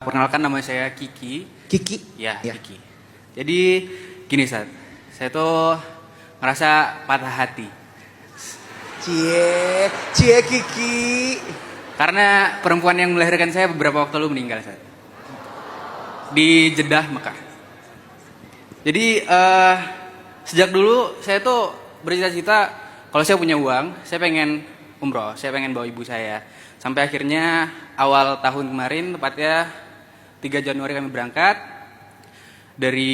Perkenalkan, nama saya Kiki. Kiki? Ya, Kiki. Jadi gini, saya tuh ngerasa patah hati. Cie Kiki. Karena perempuan yang melahirkan saya beberapa waktu lalu meninggal, di Jeddah, Mekah. Jadi sejak dulu saya tuh bercita-cita kalau saya punya uang, saya pengen umroh, saya pengen bawa ibu saya. Sampai akhirnya awal tahun kemarin, tepatnya 3 Januari kami berangkat dari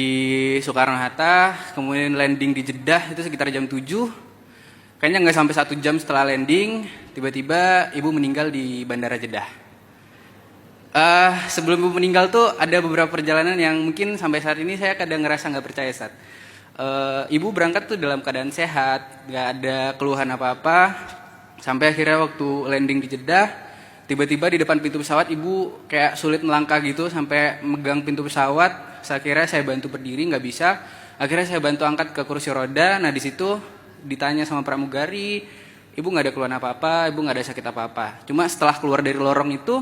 Soekarno-Hatta, kemudian landing di Jeddah itu sekitar jam 7. Kayaknya nggak sampai 1 jam setelah landing, tiba-tiba ibu meninggal di Bandara Jeddah. Sebelum ibu meninggal tuh ada beberapa perjalanan yang mungkin sampai saat ini saya kadang ngerasa nggak percaya, Ibu berangkat tuh dalam keadaan sehat, nggak ada keluhan apa-apa. Sampai akhirnya waktu landing di Jeddah, tiba-tiba di depan pintu pesawat ibu kayak sulit melangkah gitu, sampai megang pintu pesawat. Akhirnya saya bantu berdiri, nggak bisa. Akhirnya saya bantu angkat ke kursi roda. Nah di situ ditanya sama pramugari, ibu nggak ada keluhan apa-apa, ibu nggak ada sakit apa-apa. Cuma setelah keluar dari lorong itu,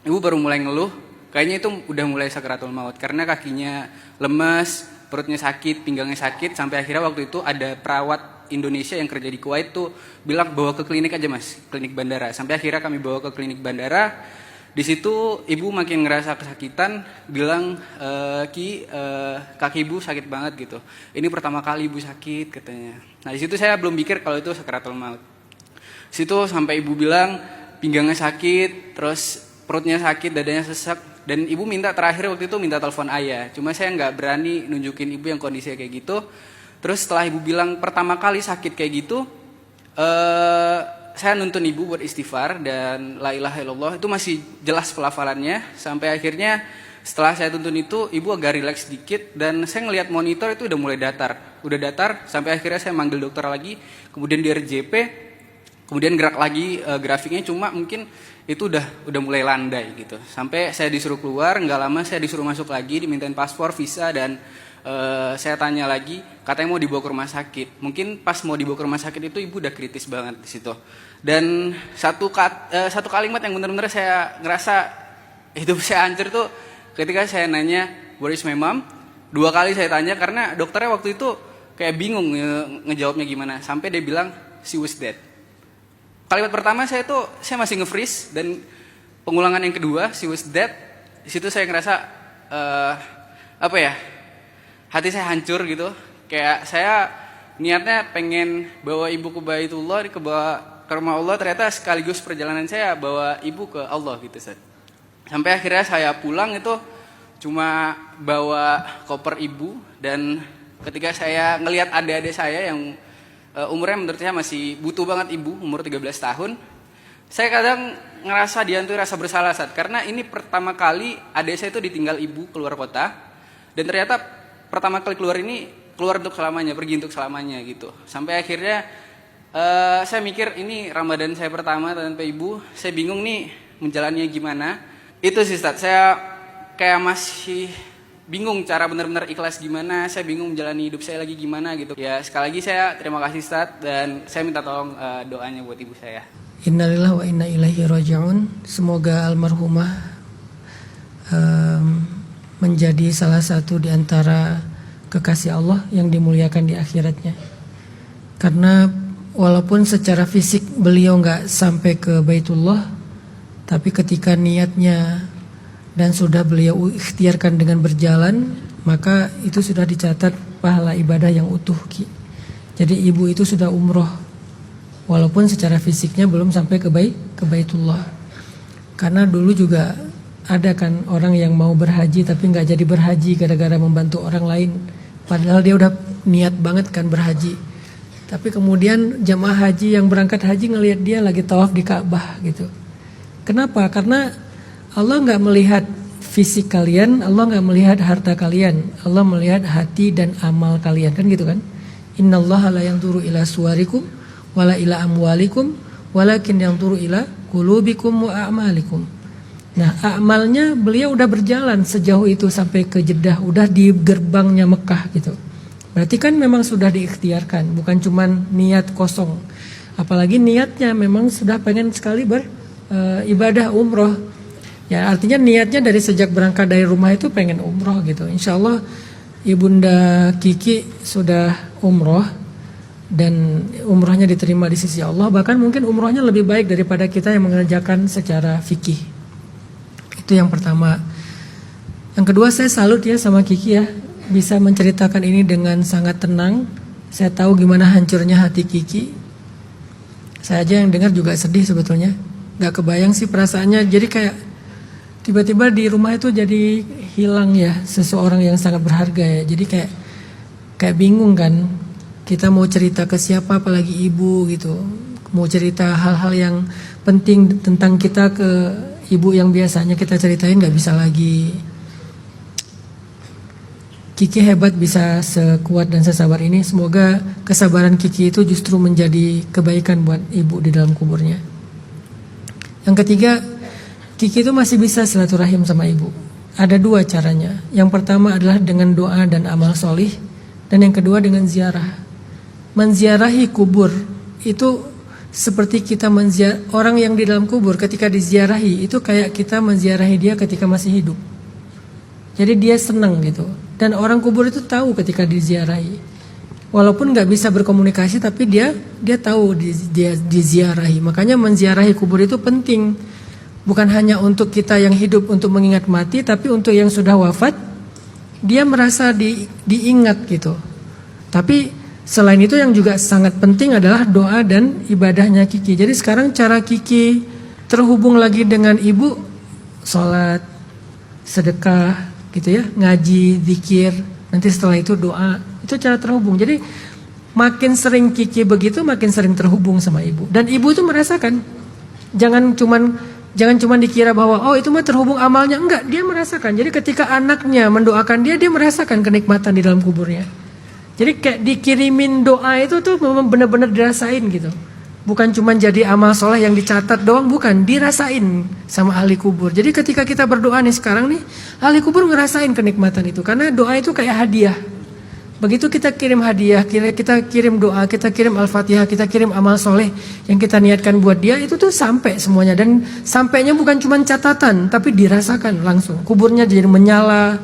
ibu baru mulai ngeluh. Kayaknya itu udah mulai sakaratul maut karena kakinya lemas, perutnya sakit, pinggangnya sakit. Sampai akhirnya waktu itu ada perawat Indonesia yang kerja di Kuwait tuh bilang bawa ke klinik aja mas, klinik bandara. Sampai akhirnya kami bawa ke klinik bandara. Di situ ibu makin ngerasa kesakitan, bilang kaki ibu sakit banget gitu. Ini pertama kali ibu sakit katanya. Nah di situ saya belum pikir kalau itu sakaratul maut. Di situ sampai ibu bilang pinggangnya sakit, terus perutnya sakit, dadanya sesak. Dan ibu minta terakhir waktu itu minta telepon ayah. Cuma saya nggak berani nunjukin ibu yang kondisinya kayak gitu. Terus setelah ibu bilang pertama kali sakit kayak gitu, saya nuntun ibu buat istighfar dan la ilaha illallah, itu masih jelas pelafalannya. Sampai akhirnya setelah saya tuntun itu, ibu agak rileks sedikit dan saya ngelihat monitor itu udah mulai datar. Udah datar, sampai akhirnya saya manggil dokter lagi, kemudian di RJP, kemudian gerak lagi grafiknya, cuma mungkin itu udah mulai landai gitu. Sampai saya disuruh keluar, nggak lama saya disuruh masuk lagi, dimintain paspor, visa, dan saya tanya lagi, katanya mau dibawa ke rumah sakit. Mungkin pas mau dibawa ke rumah sakit itu ibu udah kritis banget di situ. Dan satu kalimat yang benar-benar saya ngerasa hidup saya hancur tuh ketika saya nanya, where is my mom? 2 kali saya tanya karena dokternya waktu itu kayak bingung ngejawabnya gimana. Sampai dia bilang, she was dead. Kalimat pertama saya masih nge-freeze, dan pengulangan yang kedua, she was dead. Di situ saya ngerasa hati saya hancur gitu. Kayak saya niatnya pengen bawa ibu ke Baitullah, ke rumah Allah, ternyata sekaligus perjalanan saya bawa ibu ke Allah gitu, Sampai akhirnya saya pulang itu cuma bawa koper ibu, dan ketika saya ngelihat adik-adik saya yang umurnya menurut saya masih butuh banget ibu, umur 13 tahun. Saya kadang ngerasa dihantui rasa bersalah, karena ini pertama kali adik saya itu ditinggal ibu keluar kota. Dan ternyata pertama kali keluar untuk selamanya, pergi untuk selamanya gitu. Sampai akhirnya saya mikir ini Ramadan saya pertama tanpa ibu, saya bingung nih menjalannya gimana. Itu sih saya kayak masih bingung cara benar-benar ikhlas gimana, saya bingung menjalani hidup saya lagi gimana gitu. Ya sekali lagi saya terima kasih dan saya minta tolong doanya buat ibu saya. Innalillahi wa inna ilaihi raji'un. Semoga almarhumah menjadi salah satu di antara kekasih Allah yang dimuliakan di akhiratnya. Karena walaupun secara fisik beliau nggak sampai ke Baitullah, tapi ketika niatnya dan sudah beliau ikhtiarkan dengan berjalan, maka itu sudah dicatat pahala ibadah yang utuh. Jadi ibu itu sudah umroh, walaupun secara fisiknya belum sampai ke Baitullah. Karena dulu juga ada kan orang yang mau berhaji tapi nggak jadi berhaji gara-gara membantu orang lain. Padahal dia udah niat banget kan berhaji. Tapi kemudian jamaah haji yang berangkat haji ngelihat dia lagi tawaf di Ka'bah gitu. Kenapa? Karena Allah nggak melihat fisik kalian, Allah nggak melihat harta kalian, Allah melihat hati dan amal kalian, kan gitu kan? Innallaha la yanzuru ila suwarikum wala ila amwalikum walakin yanzuru ila qulubikum wa a'malikum. Nah, amalnya beliau udah berjalan sejauh itu sampai ke Jeddah, udah di gerbangnya Mekah gitu. Berarti kan memang sudah diikhtiarkan, bukan cuman niat kosong. Apalagi niatnya memang sudah pengen sekali beribadah umroh. Ya artinya niatnya dari sejak berangkat dari rumah itu pengen umroh gitu. Insya Allah Ibunda Kiki sudah umroh dan umrohnya diterima di sisi Allah. Bahkan mungkin umrohnya lebih baik daripada kita yang mengerjakan secara fikih. Itu yang pertama. Yang kedua, saya salut ya sama Kiki ya, bisa menceritakan ini dengan sangat tenang. Saya tahu gimana hancurnya hati Kiki. Saya aja yang dengar juga sedih sebetulnya. Gak kebayang sih perasaannya. Jadi kayak tiba-tiba di rumah itu jadi hilang ya seseorang yang sangat berharga ya. Jadi kayak bingung kan. Kita mau cerita ke siapa, apalagi ibu gitu. Mau cerita hal-hal yang penting tentang kita ke ibu yang biasanya kita ceritain gak bisa lagi. Kiki hebat bisa sekuat dan sesabar ini. Semoga kesabaran Kiki itu justru menjadi kebaikan buat ibu di dalam kuburnya. Yang ketiga, Kiki itu masih bisa silaturahim sama ibu. Ada dua caranya. Yang pertama adalah dengan doa dan amal solih. Dan yang kedua dengan ziarah. Menziarahi kubur itu seperti kita orang yang di dalam kubur ketika diziarahi itu kayak kita menziarahi dia ketika masih hidup. Jadi dia senang gitu. Dan orang kubur itu tahu ketika diziarahi. Walaupun nggak bisa berkomunikasi, tapi dia tahu dia diziarahi. Makanya menziarahi kubur itu penting. Bukan hanya untuk kita yang hidup untuk mengingat mati, tapi untuk yang sudah wafat, dia merasa diingat gitu. Tapi selain itu yang juga sangat penting adalah doa dan ibadahnya Kiki. Jadi sekarang cara Kiki terhubung lagi dengan ibu, sholat, sedekah, gitu ya, ngaji, zikir, nanti setelah itu doa, itu cara terhubung. Jadi makin sering Kiki begitu, makin sering terhubung sama ibu. Dan ibu itu merasakan, jangan cuman dikira bahwa oh itu mah terhubung amalnya, enggak, dia merasakan. Jadi ketika anaknya mendoakan dia merasakan kenikmatan di dalam kuburnya. Jadi kayak dikirimin doa itu tuh memang benar-benar dirasain gitu. Bukan cuma jadi amal soleh yang dicatat doang, bukan, dirasain sama ahli kubur. Jadi ketika kita berdoa nih sekarang nih, ahli kubur ngerasain kenikmatan itu. Karena doa itu kayak hadiah. Begitu kita kirim hadiah, kita kirim doa, kita kirim Al-Fatihah, kita kirim amal soleh yang kita niatkan buat dia, itu tuh sampai semuanya. Dan sampainya bukan cuma catatan, tapi dirasakan langsung. Kuburnya jadi menyala,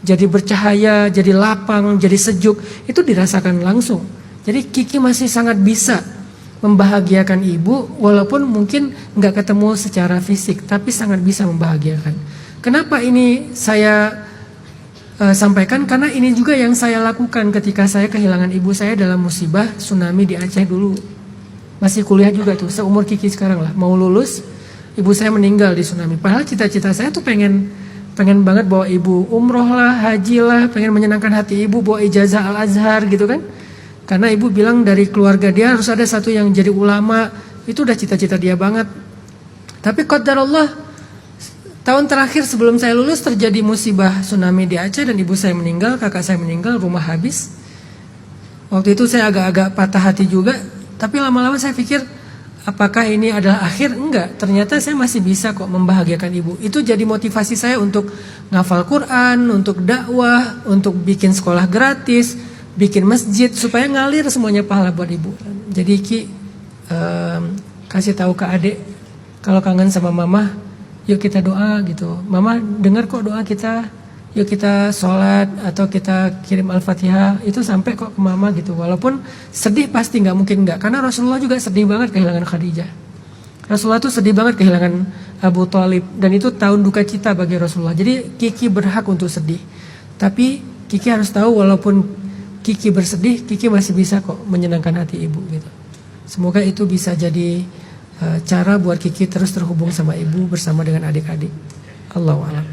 jadi bercahaya, jadi lapang, jadi sejuk. Itu dirasakan langsung. Jadi Kiki masih sangat bisa membahagiakan ibu, walaupun mungkin nggak ketemu secara fisik, tapi sangat bisa membahagiakan. Kenapa ini saya sampaikan? Karena ini juga yang saya lakukan ketika saya kehilangan ibu saya dalam musibah tsunami di Aceh dulu. Masih kuliah juga tuh, seumur Kiki sekarang lah, mau lulus, ibu saya meninggal di tsunami. Padahal cita-cita saya tuh pengen banget bawa ibu umroh lah, haji lah, pengen menyenangkan hati ibu, bawa ijazah Al-Azhar gitu kan. Karena ibu bilang dari keluarga dia harus ada satu yang jadi ulama. Itu udah cita-cita dia banget. Tapi qadarullah, tahun terakhir sebelum saya lulus terjadi musibah tsunami di Aceh dan ibu saya meninggal, kakak saya meninggal, rumah habis. Waktu itu saya agak-agak patah hati juga. Tapi lama-lama saya pikir, apakah ini adalah akhir? Enggak, ternyata saya masih bisa kok membahagiakan ibu. Itu jadi motivasi saya untuk ngafal Quran, untuk dakwah, untuk bikin sekolah gratis, bikin masjid supaya ngalir semuanya pahala buat ibu. Jadi Ki kasih tahu ke adik, kalau kangen sama mama, yuk kita doa gitu. Mama dengar kok doa kita, yuk kita sholat atau kita kirim Al-Fatihah, itu sampai kok ke mama gitu. Walaupun sedih pasti nggak mungkin nggak, karena Rasulullah juga sedih banget kehilangan Khadijah. Rasulullah tuh sedih banget kehilangan Abu Thalib, dan itu tahun duka cita bagi Rasulullah. Jadi Kiki berhak untuk sedih. Tapi Kiki harus tahu walaupun Kiki bersedih, Kiki masih bisa kok menyenangkan hati ibu gitu. Semoga itu bisa jadi cara buat Kiki terus terhubung sama ibu bersama dengan adik-adik. Allahu a'lam.